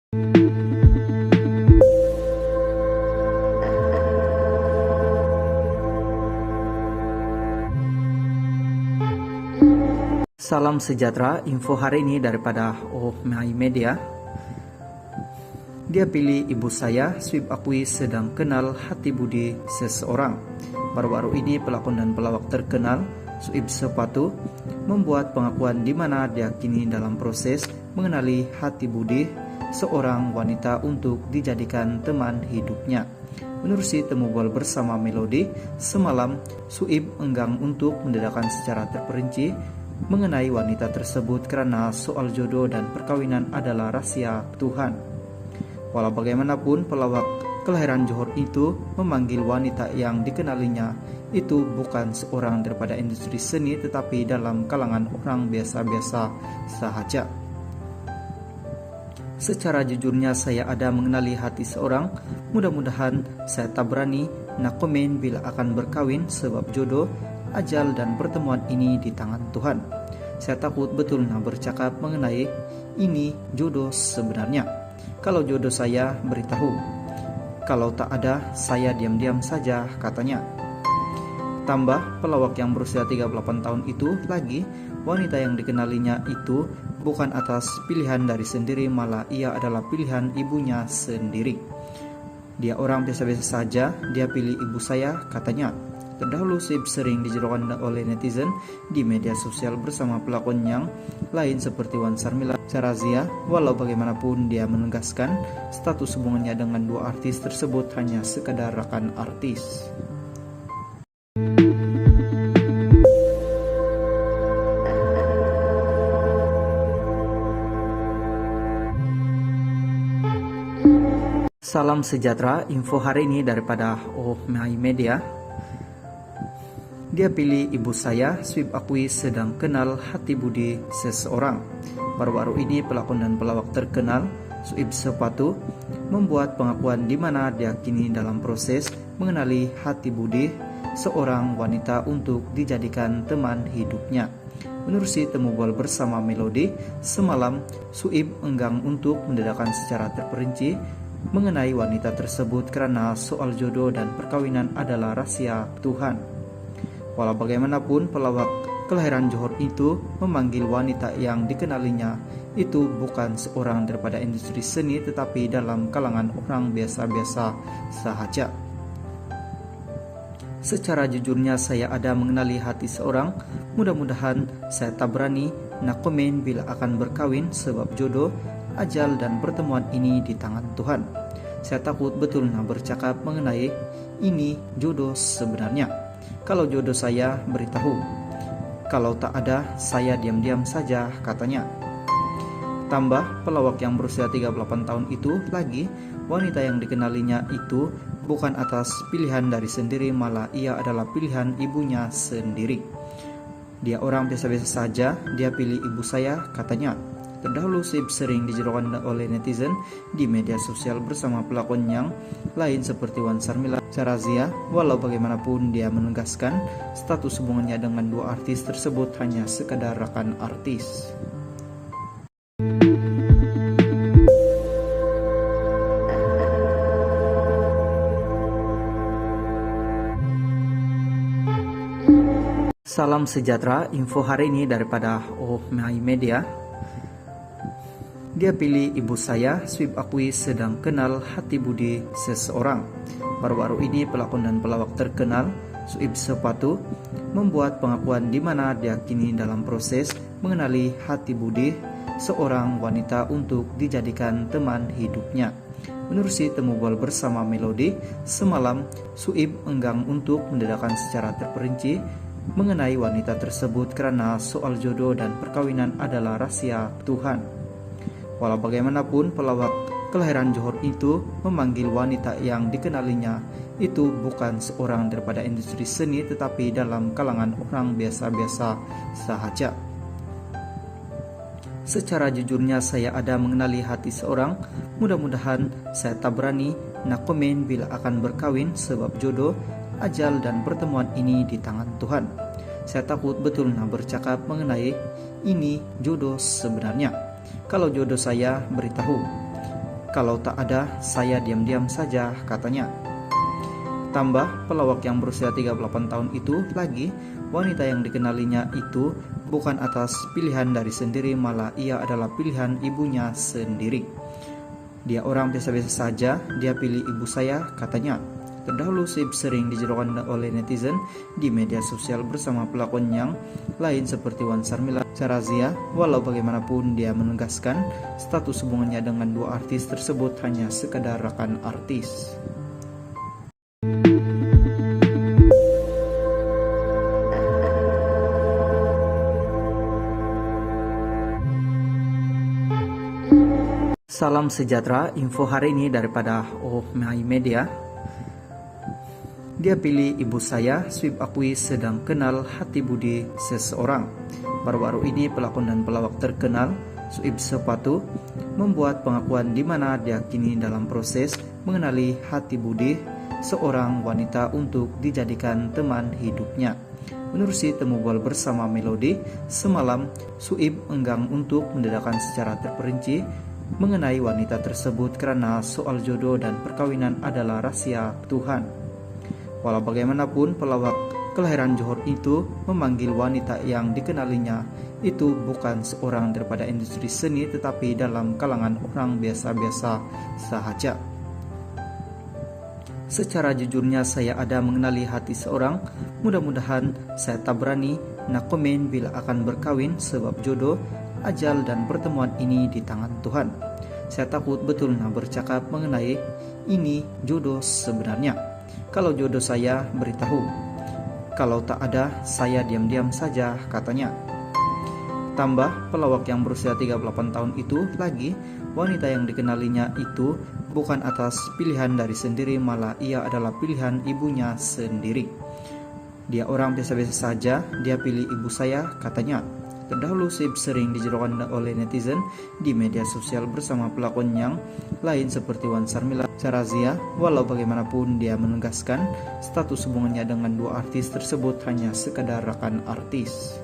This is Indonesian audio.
Salam sejahtera, info hari ini daripada Oh My Media. Dia pilih ibu saya, Sweep akui sedang kenal hati budi seseorang. Baru-baru ini pelakon dan pelawak terkenal, Sweep Sepatu, membuat pengakuan di mana dia kini dalam proses mengenali hati budi seorang wanita untuk dijadikan teman hidupnya. Menerusi temu gol bersama Melody, semalam Sweep enggan untuk mendedakan secara terperinci mengenai wanita tersebut karena soal jodoh dan perkawinan adalah rahasia Tuhan. Walau bagaimanapun, pelawak kelahiran Johor itu memanggil wanita yang dikenalinya itu bukan seorang daripada industri seni, tetapi dalam kalangan orang biasa-biasa sahaja. Secara jujurnya saya ada mengenali hati seorang. Mudah-mudahan saya tak berani nak komen bila akan berkawin, sebab jodoh, ajal dan pertemuan ini di tangan Tuhan. Saya takut betul nak bercakap mengenai ini jodoh sebenarnya. Kalau jodoh saya beritahu, kalau tak ada saya diam-diam saja, katanya. Tambah pelawak yang berusia 38 tahun itu lagi, wanita yang dikenalinya itu bukan atas pilihan dari sendiri, malah ia adalah pilihan ibunya sendiri. Dia orang biasa-biasa saja, dia pilih ibu saya, katanya. Terdahulu Sweep sering dijerokan oleh netizen di media sosial bersama pelakon yang lain seperti Wan Sarmila, Sarazia. Walau bagaimanapun dia menegaskan status hubungannya dengan dua artis tersebut hanya sekadar rekan artis. Salam sejahtera, info hari ini daripada Oh My Media. Dia pilih ibu saya, Sweep akui sedang kenal hati budi seseorang. Baru-baru ini pelakon dan pelawak terkenal, Sweep Sepatu, membuat pengakuan di mana dia kini dalam proses mengenali hati budi seorang wanita untuk dijadikan teman hidupnya. Menerusi temu gol bersama Melody, semalam Sweep enggan untuk mendedakan secara terperinci mengenai wanita tersebut karena soal jodoh dan perkawinan adalah rahasia Tuhan. Walau bagaimanapun, pelawak kelahiran Johor itu memanggil wanita yang dikenalinya itu bukan seorang daripada industri seni, tetapi dalam kalangan orang biasa-biasa sahaja. Secara jujurnya saya ada mengenali hati seorang. Mudah-mudahan saya tak berani nak komen bila akan berkawin, sebab jodoh, ajal dan pertemuan ini di tangan Tuhan. Saya takut betul nak bercakap mengenai ini jodoh sebenarnya. Kalau jodoh saya beritahu, kalau tak ada saya diam-diam saja, katanya. Tambah pelawak yang berusia 38 tahun itu lagi, wanita yang dikenalinya itu bukan atas pilihan dari sendiri, malah ia adalah pilihan ibunya sendiri. Dia orang biasa-biasa saja, dia pilih ibu saya, katanya. Terdahulu Sweep sering dijerokan oleh netizen di media sosial bersama pelakon yang lain seperti Wan Sarmila, Sarazia. Walau bagaimanapun dia menegaskan status hubungannya dengan dua artis tersebut hanya sekadar rekan artis. Salam sejahtera, info hari ini daripada Oh My Media. Dia pilih ibu saya, Sweep akui sedang kenal hati budi seseorang. Baru-baru ini pelakon dan pelawak terkenal, Sweep Sepatu, membuat pengakuan di mana dia kini dalam proses mengenali hati budi seorang wanita untuk dijadikan teman hidupnya. Menerusi temu gol bersama Melody, semalam Sweep enggan untuk mendedakan secara terperinci mengenai wanita tersebut karena soal jodoh dan perkawinan adalah rahasia Tuhan. Walau bagaimanapun, pelawak kelahiran Johor itu memanggil wanita yang dikenalinya itu bukan seorang daripada industri seni, tetapi dalam kalangan orang biasa-biasa sahaja. Secara jujurnya saya ada mengenali hati seorang. Mudah-mudahan saya tak berani nak komen bila akan berkawin, sebab jodoh, ajal dan pertemuan ini di tangan Tuhan. Saya takut betul nak bercakap mengenai ini jodoh sebenarnya. Kalau jodoh saya beritahu, Kalau tak ada, saya diam-diam saja, katanya. Tambah, pelawak yang berusia 38 tahun itu lagi, wanita yang dikenalinya itu bukan atas pilihan dari sendiri, malah ia adalah pilihan ibunya sendiri. Dia orang biasa-biasa saja, dia pilih ibu saya, katanya. Terdahulu Suib sering dijerokan oleh netizen di media sosial bersama pelakon yang lain seperti Wan Sarmila, Sarazia. Walau bagaimanapun dia menegaskan status hubungannya dengan dua artis tersebut hanya sekadar rekan artis. Salam sejahtera, info hari ini daripada Oh My Media. Dia pilih ibu saya, Suib akui sedang kenal hati budi seseorang. Baru-baru ini pelakon dan pelawak terkenal Suib Sepatu membuat pengakuan di mana dia kini dalam proses mengenali hati budi seorang wanita untuk dijadikan teman hidupnya. Menerusi temu gol bersama Melody, semalam Suib enggan untuk mendedakan secara terperinci mengenai wanita tersebut karena soal jodoh dan perkawinan adalah rahasia Tuhan. Walau bagaimanapun, pelawak kelahiran Johor itu memanggil wanita yang dikenalinya itu bukan seorang daripada industri seni, tetapi dalam kalangan orang biasa-biasa sahaja. Secara jujurnya saya ada mengenali hati seorang. Mudah-mudahan saya tak berani nak komen bila akan berkawin, sebab jodoh, ajal dan pertemuan ini di tangan Tuhan. Saya takut betul nak bercakap mengenai ini jodoh sebenarnya. Kalau jodoh saya beritahu, kalau tak ada saya diam-diam saja, katanya. Tambah, pelawak yang berusia 38 tahun itu lagi, wanita yang dikenalinya itu bukan atas pilihan dari sendiri, malah ia adalah pilihan ibunya sendiri. Dia orang biasa-biasa saja, dia pilih ibu saya, katanya. Terdahulu Suib sering dijerokan oleh netizen di media sosial bersama pelakon yang lain seperti Wan Sarmila, Sarazia. Walau bagaimanapun dia menegaskan status hubungannya dengan dua artis tersebut hanya sekadar rekan artis.